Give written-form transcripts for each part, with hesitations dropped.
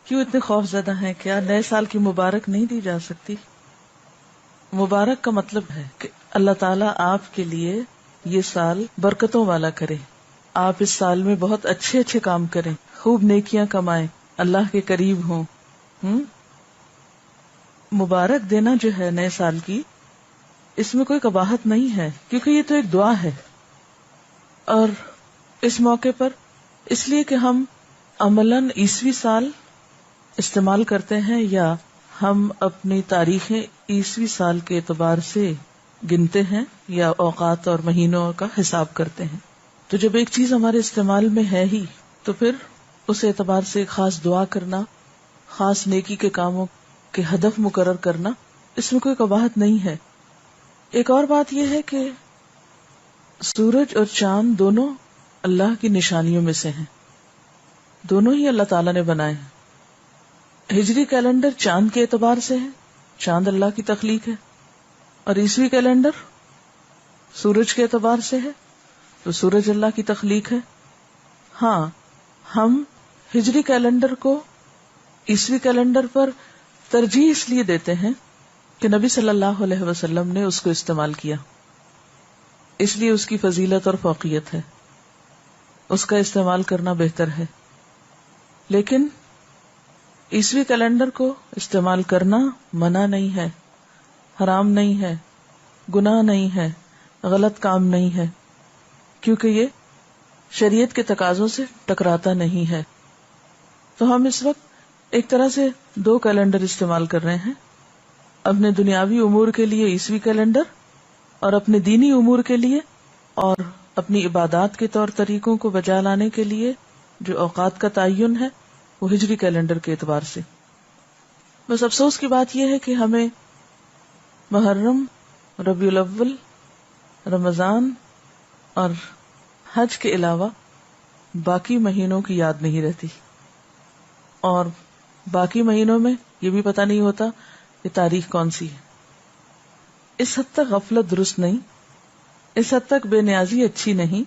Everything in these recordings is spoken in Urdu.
کیوں اتنے خوف زدہ ہیں؟ کیا نئے سال کی مبارک نہیں دی جا سکتی؟ مبارک کا مطلب ہے کہ اللہ تعالیٰ آپ کے لیے یہ سال برکتوں والا کرے، آپ اس سال میں بہت اچھے اچھے کام کریں، خوب نیکیاں کمائیں، اللہ کے قریب ہوں۔ مبارک دینا جو ہے نئے سال کی، اس میں کوئی قباحت نہیں ہے، کیونکہ یہ تو ایک دعا ہے۔ اور اس موقع پر اس لیے کہ ہم عملاً عیسوی سال استعمال کرتے ہیں یا ہم اپنی تاریخیں عیسوی سال کے اعتبار سے گنتے ہیں یا اوقات اور مہینوں کا حساب کرتے ہیں، تو جب ایک چیز ہمارے استعمال میں ہے ہی تو پھر اس اعتبار سے ایک خاص دعا کرنا، خاص نیکی کے کاموں کے ہدف مقرر کرنا، اس میں کوئی قباحت نہیں ہے۔ ایک اور بات یہ ہے کہ سورج اور چاند دونوں اللہ کی نشانیوں میں سے ہیں، دونوں ہی اللہ تعالیٰ نے بنائے ہیں۔ ہجری کیلنڈر چاند کے اعتبار سے ہے، چاند اللہ کی تخلیق ہے، اور عیسوی کیلنڈر سورج کے اعتبار سے ہے، تو سورج اللہ کی تخلیق ہے۔ ہاں، ہم ہجری کیلنڈر کو عیسوی کیلنڈر پر ترجیح اس لیے دیتے ہیں کہ نبی صلی اللہ علیہ وسلم نے اس کو استعمال کیا، اس لیے اس کی فضیلت اور فوقیت ہے، اس کا استعمال کرنا بہتر ہے۔ لیکن عیسوی کیلنڈر کو استعمال کرنا منع نہیں ہے، حرام نہیں ہے، گناہ نہیں ہے، غلط کام نہیں ہے، کیونکہ یہ شریعت کے تقاضوں سے ٹکراتا نہیں ہے۔ تو ہم اس وقت ایک طرح سے دو کیلنڈر استعمال کر رہے ہیں، اپنے دنیاوی امور کے لیے عیسوی کیلنڈر، اور اپنے دینی امور کے لیے اور اپنی عبادات کے طور طریقوں کو بجا لانے کے لیے جو اوقات کا تعین ہے وہ ہجری کیلنڈر کے اعتبار سے۔ بس افسوس کی بات یہ ہے کہ ہمیں محرم، ربیع الاول، رمضان اور حج کے علاوہ باقی مہینوں کی یاد نہیں رہتی، اور باقی مہینوں میں یہ بھی پتہ نہیں ہوتا کہ تاریخ کون سی ہے۔ اس حد تک غفلت درست نہیں، اس حد تک بے نیازی اچھی نہیں۔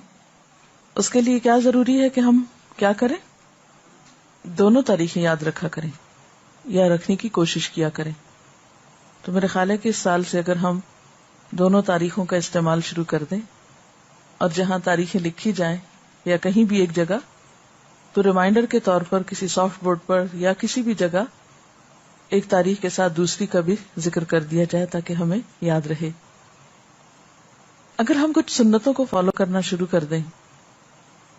اس کے لیے کیا ضروری ہے کہ ہم کیا کریں؟ دونوں تاریخیں یاد رکھا کریں یا رکھنے کی کوشش کیا کریں۔ تو میرے خیال ہے کہ اس سال سے اگر ہم دونوں تاریخوں کا استعمال شروع کر دیں، اور جہاں تاریخیں لکھی جائیں یا کہیں بھی ایک جگہ، تو ریمائنڈر کے طور پر کسی سافٹ بورڈ پر یا کسی بھی جگہ ایک تاریخ کے ساتھ دوسری کا بھی ذکر کر دیا جائے تاکہ ہمیں یاد رہے۔ اگر ہم کچھ سنتوں کو فالو کرنا شروع کر دیں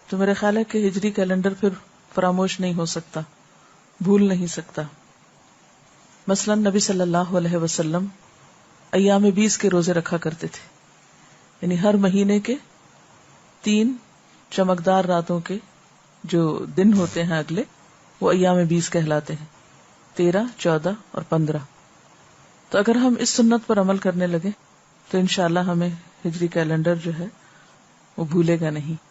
تو میرے خیال ہے کہ ہجری کیلنڈر پھر فراموش نہیں ہو سکتا، بھول نہیں سکتا۔ مثلا نبی صلی اللہ علیہ وسلم ایام 20 کے روزے رکھا کرتے تھے، یعنی ہر مہینے کے 3 چمکدار راتوں کے جو دن ہوتے ہیں اگلے، وہ ایام 20 کہلاتے ہیں، 13، 14 اور 15۔ تو اگر ہم اس سنت پر عمل کرنے لگے تو انشاءاللہ ہمیں ہجری کیلنڈر جو ہے وہ بھولے گا نہیں۔